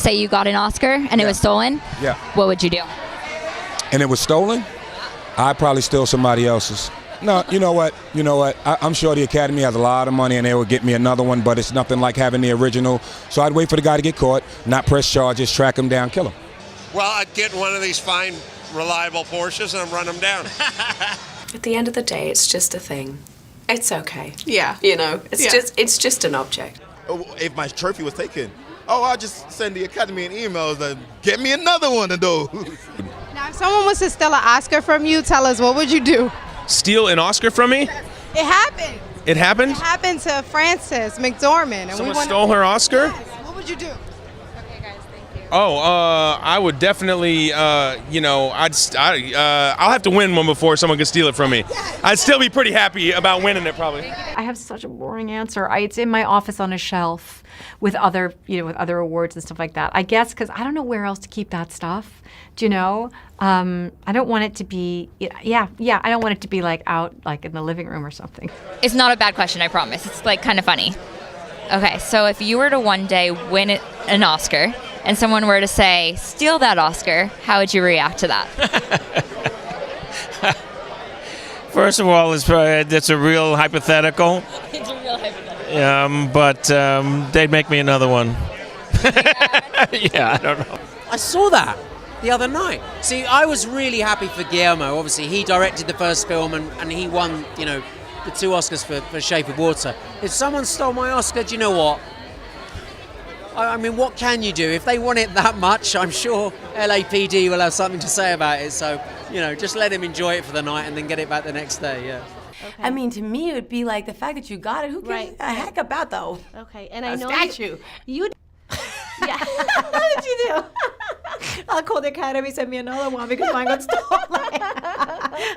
say you got an Oscar and it was stolen, Yeah. what would you do? And it was stolen, I'd probably steal somebody else's. No, you know what? I'm sure the Academy has a lot of money and they will get me another one, but it's nothing like having the original. So I'd wait for the guy to get caught, not press charges, track him down, kill him. Well, I'd get one of these fine, reliable Porsches and run them down. At the end of the day, it's just a thing. It's okay. Yeah. It's just an object. If my trophy was taken, I'll just send the Academy an email and get me another one of those. Now, if someone was to steal an Oscar from you, tell us, what would you do? Steal an Oscar from me? It happened. It happened? It happened to Frances McDormand. And Someone stole her Oscar? Yes. What would you do? Okay, guys, thank you. Oh, I would definitely, I'll have to win one before someone can steal it from me. I'd still be pretty happy about winning it, probably. I have such a boring answer. It's in my office on a shelf with other awards and stuff like that. I guess because I don't know where else to keep that stuff. Do you know? I don't want it to be, I don't want it to be like out like in the living room or something. It's not a bad question, I promise. It's like kind of funny. Okay, so if you were to one day win an Oscar and someone were to say, steal that Oscar, how would you react to that? First of all, it's a real hypothetical. It's a real hypothetical. But they'd make me another one. Yeah, I don't know. I saw that the other night. See, I was really happy for Guillermo. Obviously, he directed the first film and he won, the 2 Oscars for Shape of Water. If someone stole my Oscar, do you know what? I mean, what can you do? If they want it that much, I'm sure LAPD will have something to say about it. So, just let him enjoy it for the night and then get it back the next day, yeah. Okay. I mean, to me, it would be like the fact that you got it. Who gives a heck about, though? Okay, and I know statue. You yeah. What did you do? I'll call the Academy, send me another one because mine got stolen.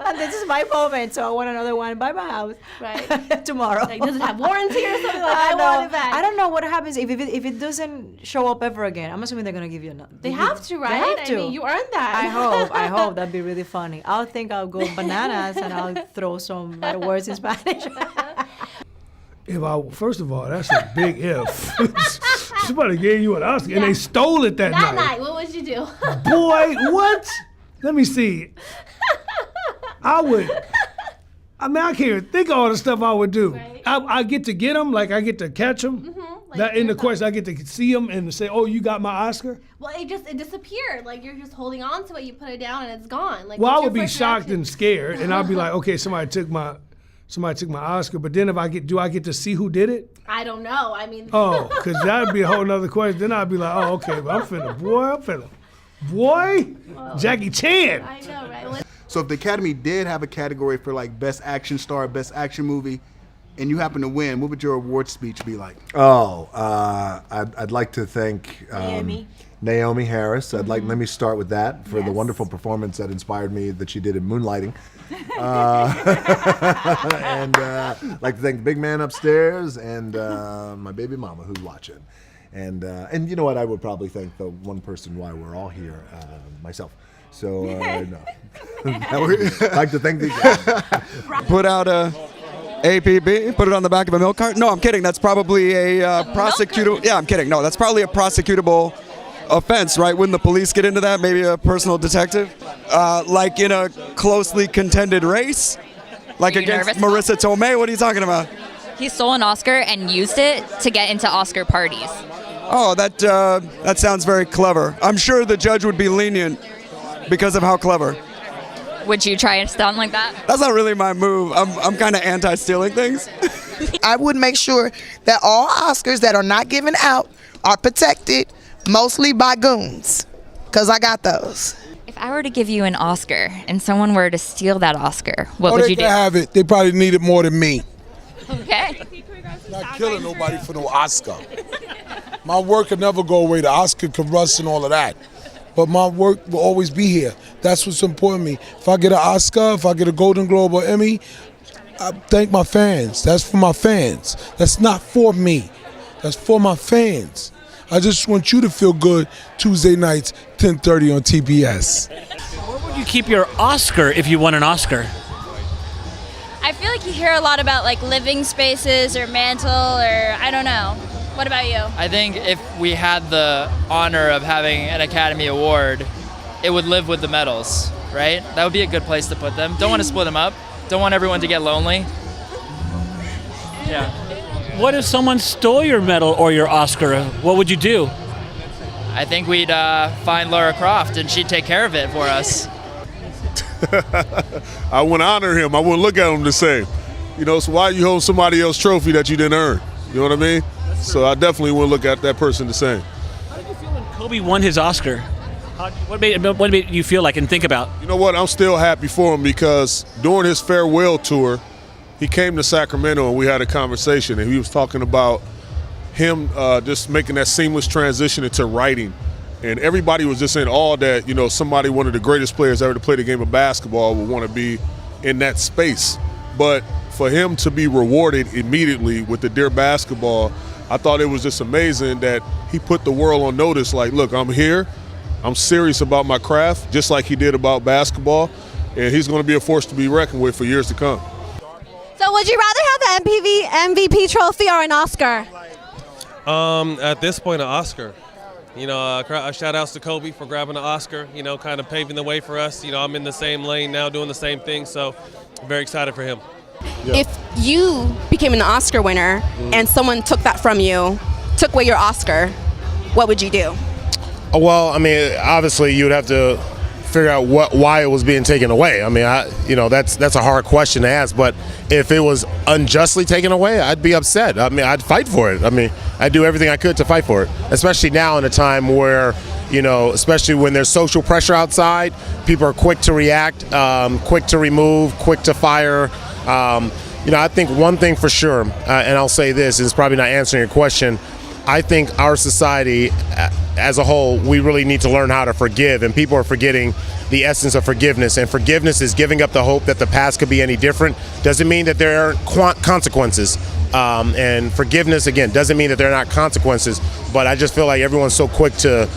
And this is my moment, so I want another one by my house. Right. Tomorrow. Like, does it have warranty or something like I that? want it back. I don't know what happens if it doesn't show up ever again. I'm assuming they're going to give you another. They have to, right? They have to. I mean, you earned that. I hope. That'd be really funny. I'll go bananas and I'll throw some better words in Spanish. First of all, that's a big if. Somebody gave you an Oscar and they stole it that night. What would you do? Boy, what? Let me see. I can't even think of all the stuff I would do. Right. I get to get them, like I get to catch them. Mm-hmm. Like in the question, I get to see them and say, "Oh, you got my Oscar." Well, it disappeared. Like you're just holding on to it. You put it down and it's gone. Like, well, I would be shocked and scared, and I'd be like, "Okay, somebody took my Oscar." But then do I get to see who did it? I don't know. I mean. Oh, because that'd be a whole nother question. Then I'd be like, "Oh, okay, but I'm finna, Jackie Chan." I know, right? So if the Academy did have a category for like Best Action Star, Best Action Movie, and you happen to win, what would your award speech be like? Oh, I'd like to thank Naomi Harris. Let me start with that for the wonderful performance that inspired me that she did in Moonlighting. And I'd like to thank the big man upstairs and my baby mama who's watching. And you know what? I would probably thank the one person why we're all here, myself. So no. I'd like to thank these guys. Put out a APB, put it on the back of a milk cart? No, I'm kidding. That's probably a prosecutable. Yeah, I'm kidding. No, that's probably a prosecutable offense, right? Wouldn't the police get into that? Maybe a personal detective? Like in a closely contended race? Like against Marissa Tomei? What are you talking about? He stole an Oscar and used it to get into Oscar parties. Oh, that sounds very clever. I'm sure the judge would be lenient because of how clever. Would you try a stunt like that? That's not really my move. I'm kind of anti-stealing things. I would make sure that all Oscars that are not given out are protected mostly by goons, because I got those. If I were to give you an Oscar and someone were to steal that Oscar, what would you do? They can have it. They probably need it more than me. Okay. Not killing nobody for no Oscar. My work could never go away. The Oscar could rust and all of that. But my work will always be here. That's what's important to me. If I get an Oscar, if I get a Golden Globe or Emmy, I thank my fans. That's for my fans. That's not for me. That's for my fans. I just want you to feel good Tuesday nights, 10:30 on TBS. Where would you keep your Oscar if you won an Oscar? I feel like you hear a lot about like living spaces or mantle or I don't know. What about you? I think if we had the honor of having an Academy Award, it would live with the medals, right? That would be a good place to put them. Don't want to split them up. Don't want everyone to get lonely. Yeah. What if someone stole your medal or your Oscar? What would you do? I think we'd find Lara Croft and she'd take care of it for us. I wouldn't honor him. I wouldn't look at him the same. You know, so why you hold somebody else's trophy that you didn't earn? You know what I mean? So I definitely wouldn't look at that person the same. How did you feel when Kobe won his Oscar? What made you feel like and think about? You know what? I'm still happy for him because during his farewell tour, he came to Sacramento and we had a conversation, and he was talking about him just making that seamless transition into writing. And everybody was just in awe that, you know, somebody, one of the greatest players ever to play the game of basketball, would want to be in that space. But for him to be rewarded immediately with the Dear Basketball, I thought it was just amazing that he put the world on notice, like, look, I'm here, I'm serious about my craft, just like he did about basketball, and he's going to be a force to be reckoned with for years to come. So would you rather have the MVP trophy or an Oscar? At this point, an Oscar. You know, shout outs to Kobe for grabbing the Oscar, you know, kind of paving the way for us. You know, I'm in the same lane now doing the same thing, so very excited for him. Yeah. If you became an Oscar winner and someone took that from you, took away your Oscar, what would you do? Well, I mean, obviously you would have to figure out why it was being taken away. I mean, that's a hard question to ask, but if it was unjustly taken away, I'd be upset. I mean, I'd fight for it. I mean, I'd do everything I could to fight for it, especially now in a time where, you know, especially when there's social pressure outside, people are quick to react, quick to remove, quick to fire. You know, I think one thing for sure, and I'll say this, is probably not answering your question, I think our society as a whole, we really need to learn how to forgive, and people are forgetting the essence of forgiveness, and forgiveness is giving up the hope that the past could be any different. Doesn't mean that there aren't consequences, and forgiveness, again, doesn't mean that there are not consequences, but I just feel like everyone's so quick to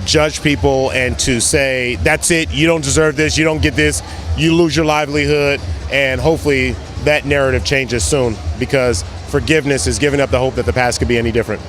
judge people and to say, that's it, you don't deserve this, you don't get this, you lose your livelihood, and hopefully that narrative changes soon, because forgiveness is giving up the hope that the past could be any different.